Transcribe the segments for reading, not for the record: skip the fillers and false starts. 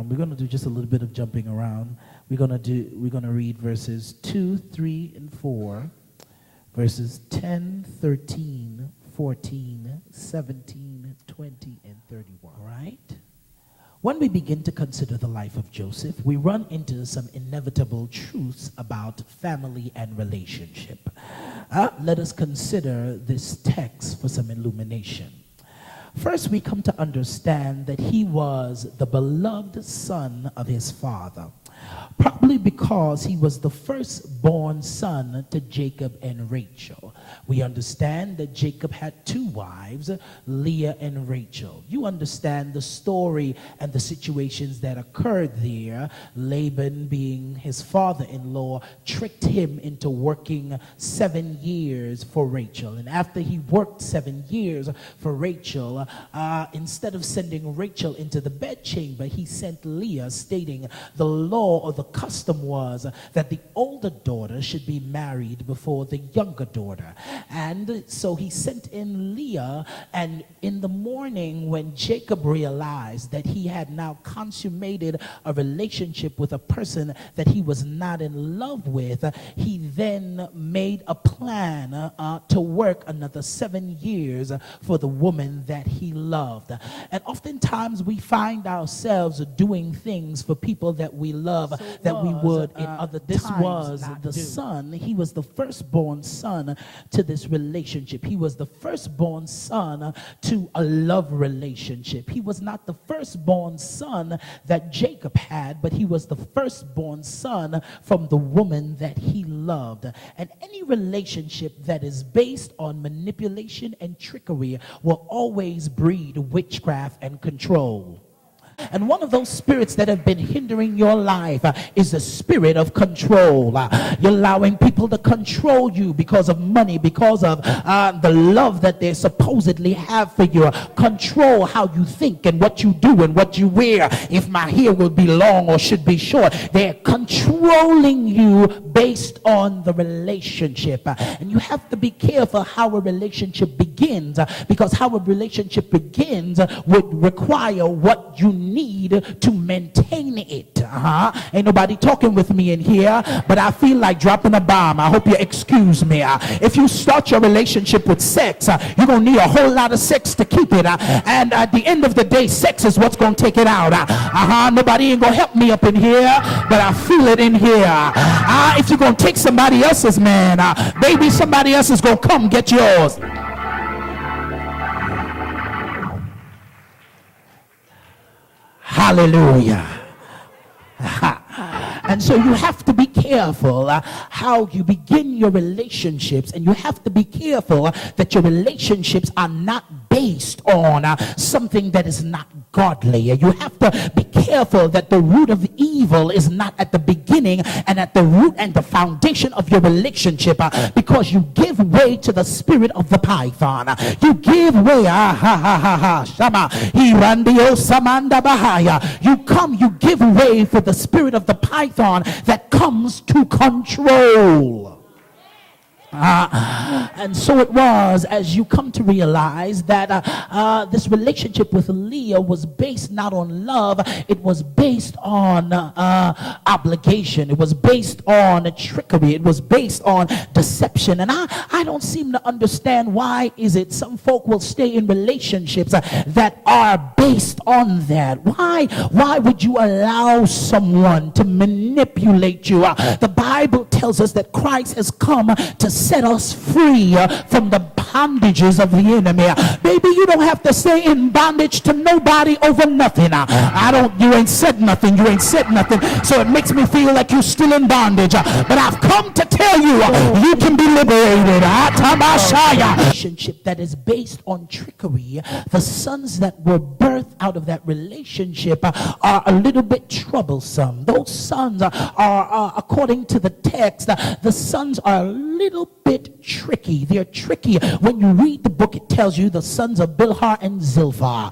around. We're going to do just a little bit of jumping around. We're going to read verses 2, 3, and 4, verses 10, 13, 14, 17, 20, and 31. Right? When we begin to consider the life of Joseph, we run into some inevitable truths about family and relationship. Let us consider this text for some illumination. First, we come to understand that he was the beloved son of his father, probably because he was the firstborn son to Jacob and Rachel. We understand that Jacob had two wives, Leah and Rachel. You understand the story and the situations that occurred there. Laban, being his father-in-law, tricked him into working 7 years for Rachel. And after he worked 7 years for Rachel, instead of sending Rachel into the bedchamber, he sent Leah, stating the law or the custom was that the older daughter should be married before the younger daughter. And so he sent in Leah, and in the morning when Jacob realized that he had now consummated a relationship with a person that he was not in love with, he then made a plan to work another 7 years for the woman that he loved. And oftentimes we find ourselves doing things for people that we love that we would in other times. This was the son. He was the firstborn son to this relationship. He was the firstborn son to a love relationship. He was not the firstborn son that Jacob had, but he was the firstborn son from the woman that he loved. And any relationship that is based on manipulation and trickery will always breed witchcraft and control. And one of those spirits that have been hindering your life is the spirit of control. You're allowing people to control you because of money, because of the love that they supposedly have for you. Control how you think and what you do and what you wear. If my hair will be long or should be short. They're controlling you based on the relationship. And you have to be careful how a relationship begins, because how a relationship begins would require what you need to maintain it. Ain't nobody talking with me in here, but I feel like dropping a bomb. I hope you excuse me. If you start your relationship with sex, you're going to need a whole lot of sex to keep it. And at the end of the day, sex is what's going to take it out. Nobody ain't going to help me up in here, but I feel it in here. If you're going to take somebody else's man, baby, somebody else is going to come get yours. Hallelujah. And so you have to be careful how you begin your relationships, and you have to be careful that your relationships are not based on something that is not godly. You have to be careful that the root of evil is not at the beginning and at the root and the foundation of your relationship, because you give way to the spirit of the python. You give way. You give way for the spirit of the python that comes to control. And so it was, as you come to realize that this relationship with Leah was based not on love, it was based on obligation, it was based on trickery, it was based on deception. And I don't seem to understand why is it some folk will stay in relationships that are based on that. Why would you allow someone to manipulate you? The Bible tells us that Christ has come to set us free from the bondages of the enemy. Baby, you don't have to stay in bondage to nobody over nothing. You ain't said nothing. So it makes me feel like you're still in bondage. But I've come to tell you, you can be liberated. Relationship that is based on trickery, the sons that were birthed out of that relationship are a little bit troublesome. Those sons are according to the text, the sons are a little bit tricky. They're tricky. When you read the book, it tells you the sons of Bilhah and Zilpah.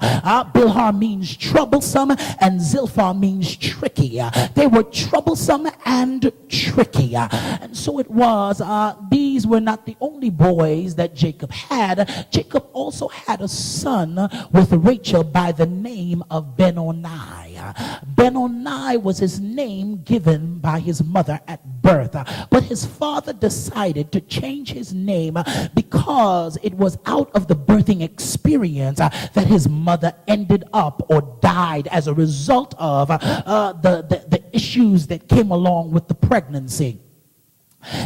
Bilhah means troublesome and Zilpah means tricky. They were troublesome and tricky. And so it was, these were not the only boys that Jacob had. Jacob also had a son with Rachel by the name of Ben-Oni. Benoni was his name given by his mother at birth, but his father decided to change his name because it was out of the birthing experience that his mother ended up or died as a result of the issues that came along with the pregnancy.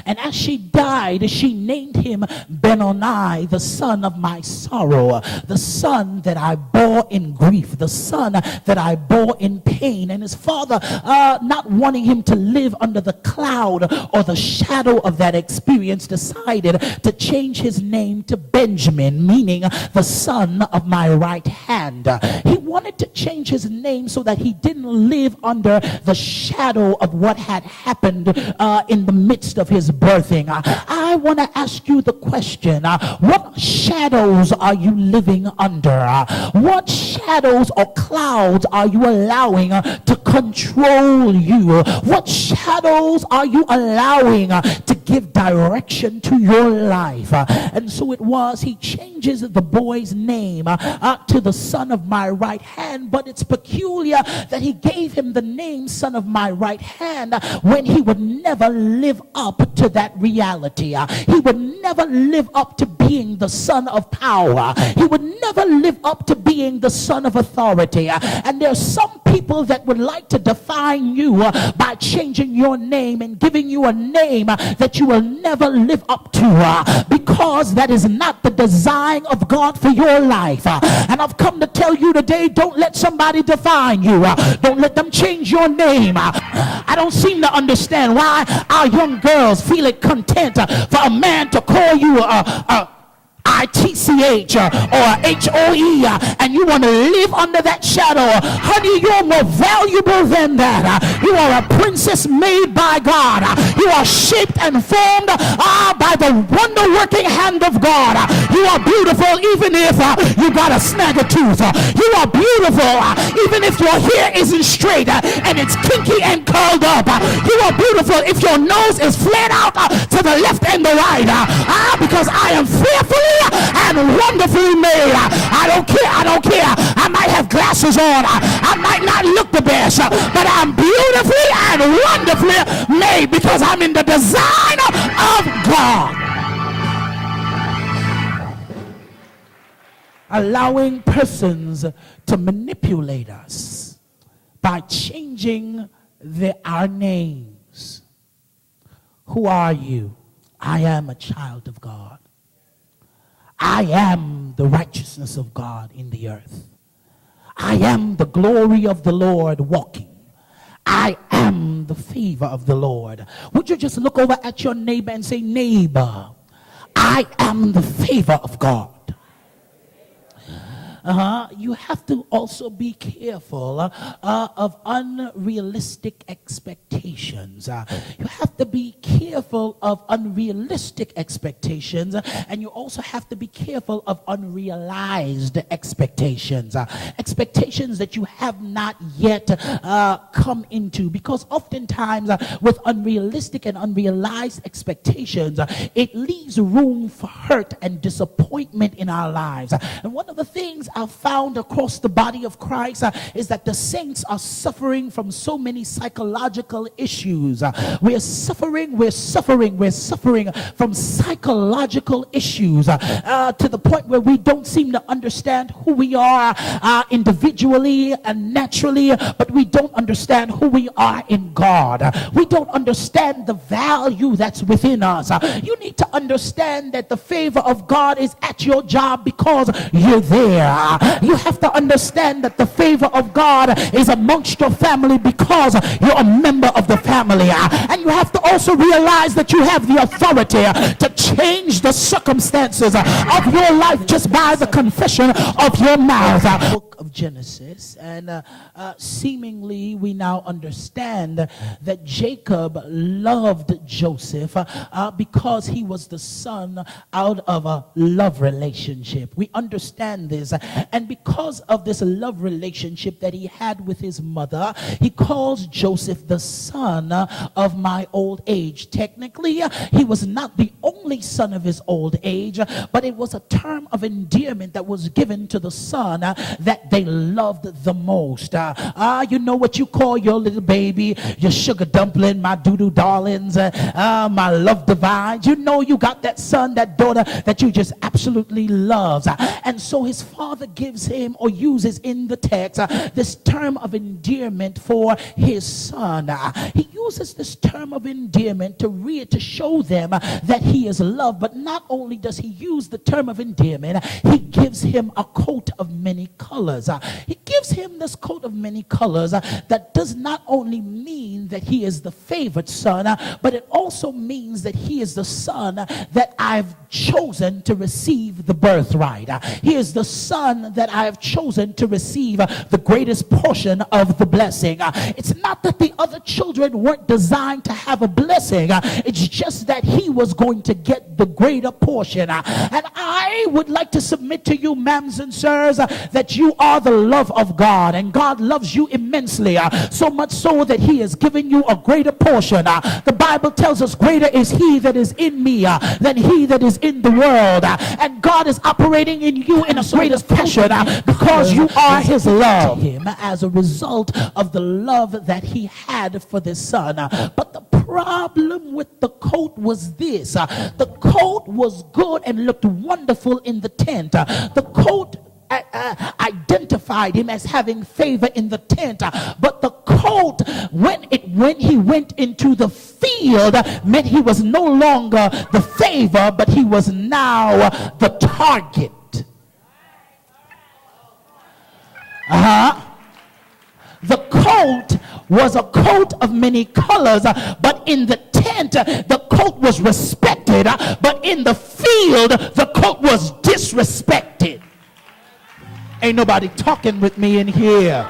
And as she died, she named him Benoni, the son of my sorrow, the son that I bore in grief, the son that I bore in pain. And his father, not wanting him to live under the cloud or the shadow of that experience, decided to change his name to Benjamin, meaning the son of my right hand. He wanted to change his name so that he didn't live under the shadow of what had happened in the midst of his birthing. I want to ask you the question, what shadows are you living under? What shadows or clouds are you allowing to control you? What shadows are you allowing to give direction to your life? And so it was, he changes the boy's name to the son of my right hand, but it's peculiar that he gave him the name son of my right hand when he would never live up to that reality. He would never live up to being the son of power. He would never live up to being the son of authority. And there's some people that would like to define you by changing your name and giving you a name that you will never live up to, because that is not the design of God for your life. And I've come to tell you today, don't let somebody define you. Don't let them change your name. I don't seem to understand why our young girls feel it content for a man to call you ITCH or HOE, and you want to live under that shadow. Honey, you're more valuable than that. You are a princess made by God. You are shaped and formed by the wonder-working hand of God. You are beautiful even if you got a snag a tooth. You are beautiful even if your hair isn't straight and it's kinky and curled up. You are beautiful if your nose is flat out to the left and the right. Because I am fearfully and wonderfully made. I don't care. I might have glasses on. I might not look the best, but I'm beautifully and wonderfully made because I'm in the design of God. Allowing persons to manipulate us by changing our names. Who are you? I am a child of God. I am the righteousness of God in the earth. I am the glory of the Lord walking. I am the favor of the Lord. Would you just look over at your neighbor and say, neighbor, I am the favor of God. You have to also be careful of unrealistic expectations. You have to be careful of unrealistic expectations, and you also have to be careful of unrealized expectations. Expectations that you have not yet come into, because oftentimes with unrealistic and unrealized expectations, it leaves room for hurt and disappointment in our lives. And one of the things I've found across the body of Christ is that the saints are suffering from so many psychological issues. We're suffering from psychological issues to the point where we don't seem to understand who we are individually and naturally, but we don't understand who we are in God. We don't understand the value that's within us. You need to understand that the favor of God is at your job because you're there. You have to understand that the favor of God is amongst your family because you're a member of the family. And you have to also realize that you have the authority to change the circumstances of your life just by the confession of your mouth. Book of Genesis, and seemingly we now understand that Jacob loved Joseph because he was the son out of a love relationship. We understand this, and because of this love relationship that he had with his mother, he calls Joseph the son of my old age. Technically, he was not the only son of his old age, but it was a term of endearment that was given to the son that they loved the most. You know what you call your little baby, your sugar dumpling, my doo-doo darlings, my love divine. You know you got that son, that daughter that you just absolutely loves. And so his father gives him, or uses in the text, this term of endearment for his son. He uses this term of endearment to show them that he is loved. But not only does he use the term of endearment, he gives him a coat of many colors. He gives him this coat of many colors that does not only mean that he is the favored son, but it also means that he is the son that I've chosen to receive the birthright. He is the son that I have chosen to receive the greatest portion of the blessing. It's not that the other children weren't designed to have a blessing. It's just that he was going to get the greater portion. And I would like to submit to you, ma'ams and sirs, that you are the love of God, and God loves you immensely, so much so that he has given you a greater portion. The Bible tells us greater is he that is in me than he that is in the world, and God is operating in you in a greater passion because you are his love. Him as a result of the love that he had for this son. But the problem with the coat was this: the coat was good and looked wonderful in the tent. The coat identified him as having favor in the tent, but the coat, when he went into the field, meant he was no longer the favor, but he was now the target. The coat was a coat of many colors, but in the tent the coat was respected, but in the field the coat was disrespected. Ain't nobody talking with me in here.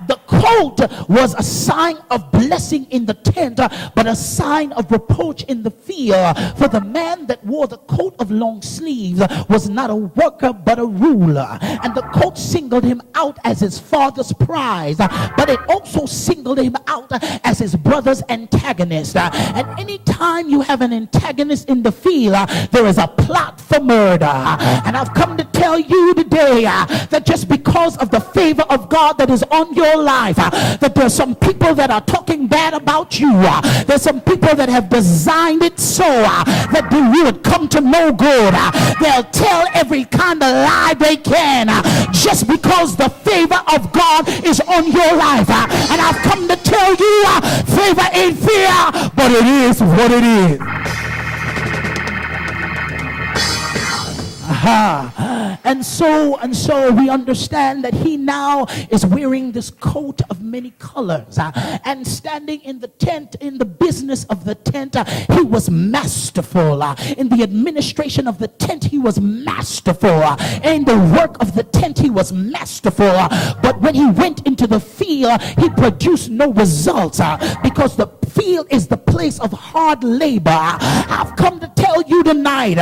The coat was a sign of blessing in the tent, but a sign of reproach in the field. For the man that wore the coat of long sleeves was not a worker but a ruler. And the coat singled him out as his father's prize, but it also singled him out as his brother's antagonist. And anytime you have an antagonist in the field, there is a plot for murder. And I've come to tell you today that just because of the favor of God that is on your life, that there's some people that are talking bad about you. There's some people that have designed it so that you would come to no good. They'll tell every kind of lie they can just because the favor of God is on your life. And I've come to tell you, favor ain't fear, but it is what it is. And so we understand that he now is wearing this coat of many colors, and standing in the tent, in the business of the tent, he was masterful. In the administration of the tent, he was masterful. In the work of the tent, he was masterful. But when he went into the field, he produced no results, because the field is the place of hard labor. I've come to tell you tonight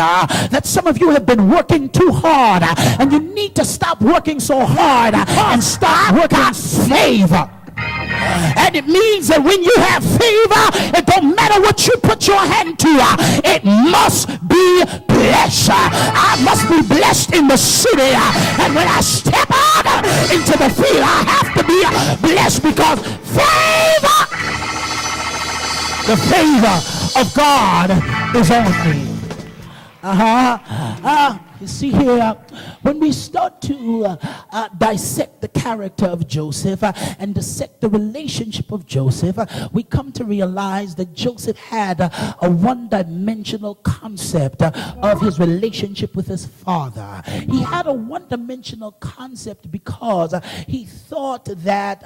that some of you have been working too hard, and you need to stop working so hard and start working favor. And it means that when you have favor, it don't matter what you put your hand to, it must be blessed. I must be blessed in the city, and when I step out into the field, I have to be blessed, because favor, the favor of God is on me. You see here, when we start to dissect the character of Joseph and dissect the relationship of Joseph, we come to realize that Joseph had a one-dimensional concept of his relationship with his father. He had a one-dimensional concept because he thought that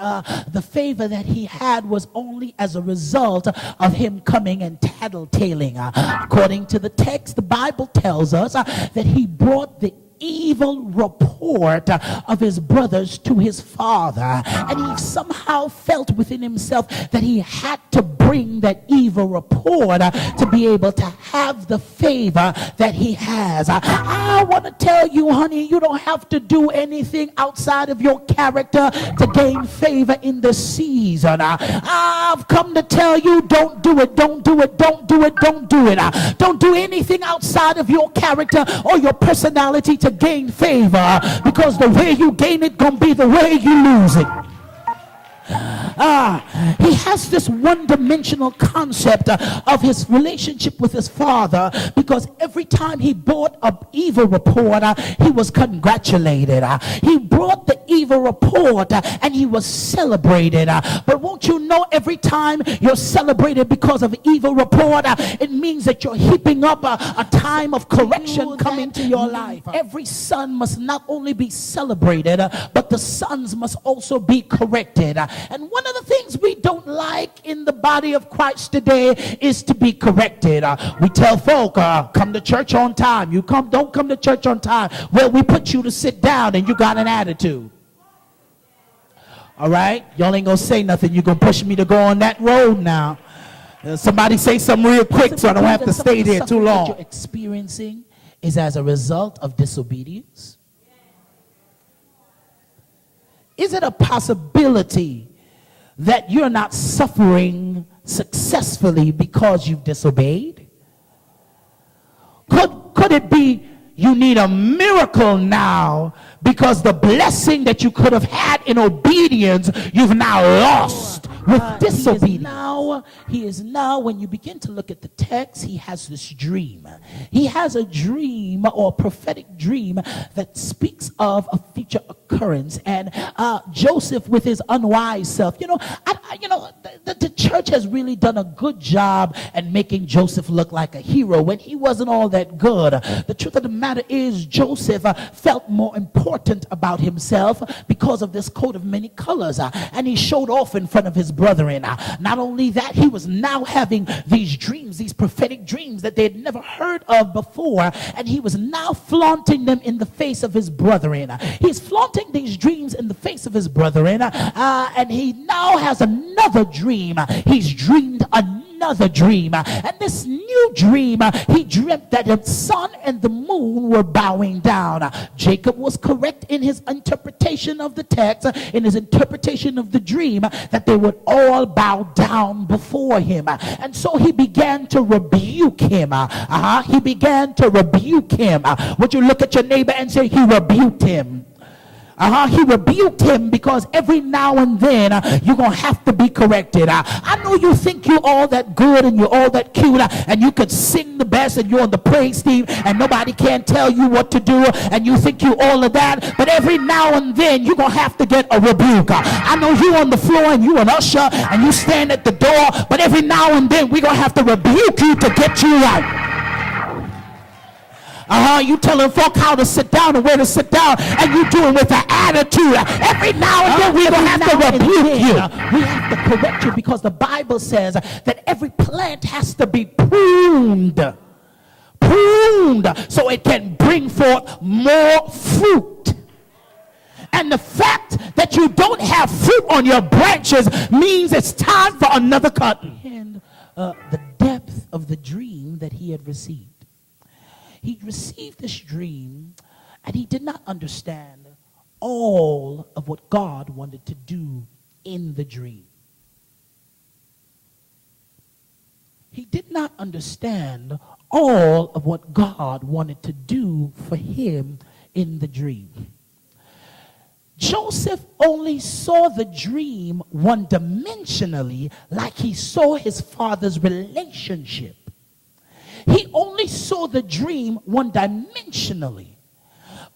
the favor that he had was only as a result of him coming and tattletaling. According to the text, the Bible tells us that he brought the evil report of his brothers to his father, and he somehow felt within himself that he had to bring that evil report to be able to have the favor that he has. I want to tell you, honey, you don't have to do anything outside of your character to gain favor in this season. I've come to tell you, don't do it, don't do it, don't do it, don't do it. Don't do anything outside of your character or your personality to gain favor, because the way you gain it gonna be the way you lose it. He has this one-dimensional concept of his relationship with his father, because every time he brought an evil report, he was congratulated. He brought the evil report and he was celebrated. But won't you know, every time you're celebrated because of evil report, it means that you're heaping up a time of correction coming to your life. Every son must not only be celebrated, but the sons must also be corrected. And one of the things we don't like in the body of Christ today is to be corrected. We tell folk, come to church on time. Don't come to church on time. Well, we put you to sit down and you got an attitude. All right? Y'all ain't gonna say nothing. You're gonna push me to go on that road now. Somebody say something real quick so I don't have to stay there too long. What you're experiencing is as a result of disobedience. Is it a possibility that you're not suffering successfully because you've disobeyed? Could it be you need a miracle now because the blessing that you could have had in obedience, you've now lost with disobedience? He is now, when you begin to look at the text, he has this dream. He has a dream, or a prophetic dream, that speaks of a future occurrence. And Joseph, with his unwise self, the church has really done a good job at making Joseph look like a hero when he wasn't all that good. The truth of the matter is, Joseph felt more important about himself because of this coat of many colors, and he showed off in front of his brethren. Not only that, he was now having these dreams, these prophetic dreams that they had never heard of before, and he was now flaunting them in the face of his brethren. He's flaunting these dreams in the face of his brethren, and he now has another dream. He's dreamed another dream, and this new dream, he dreamt that the sun and the moon were bowing down. Jacob was correct in his interpretation of the text, in his interpretation of the dream, that they would all bow down before him. And so he began to rebuke him. He began to rebuke him. Would you look at your neighbor and say, he rebuked him? He rebuked him, because every now and then you're going to have to be corrected. I know you think you're all that good and you're all that cute and you could sing the best and you're on the praise team and nobody can tell you what to do and you think you all of that, but every now and then you're going to have to get a rebuke. I know you on the floor and you an usher and you stand at the door, but every now and then we're going to have to rebuke you to get you right. You telling folk how to sit down and where to sit down, and you do it with an attitude. Every now and then we're going to have to rebuke you. We have to correct you, because the Bible says that every plant has to be pruned so it can bring forth more fruit. And the fact that you don't have fruit on your branches means it's time for another cutting. And the depth of the dream that he had received. He received this dream, and he did not understand all of what God wanted to do in the dream. He did not understand all of what God wanted to do for him in the dream. Joseph only saw the dream one-dimensionally, like he saw his father's relationship. He only saw the dream one-dimensionally.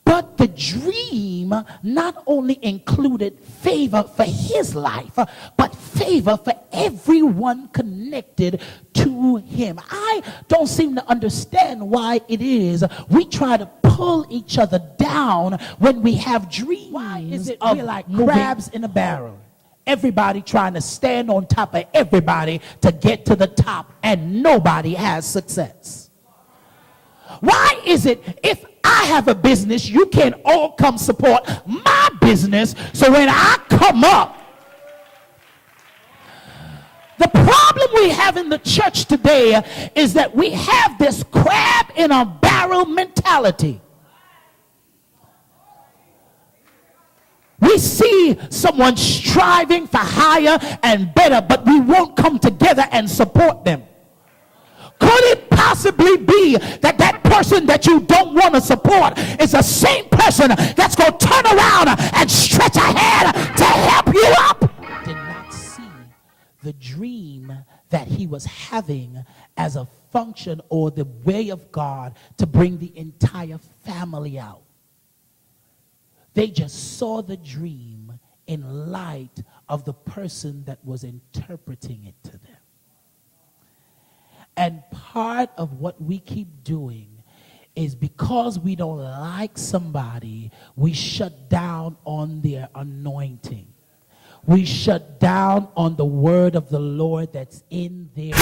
But the dream not only included favor for his life, but favor for everyone connected to him. I don't seem to understand why it is we try to pull each other down when we have dreams. Why is it we're like crabs in a barrel? Everybody trying to stand on top of everybody to get to the top, and nobody has success. Why is it if I have a business, you can all come support my business, so when I come up, The problem we have in the church today is that we have this crab in a barrel mentality. We see someone striving for higher and better, but we won't come together and support them. Could it possibly be that that person that you don't want to support is the same person that's going to turn around and stretch a hand to help you up? Did not see the dream that he was having as a function or the way of God to bring the entire family out. They just saw the dream in light of the person that was interpreting it to them. And part of what we keep doing is because we don't like somebody, we shut down on their anointing. We shut down on the word of the Lord that's in their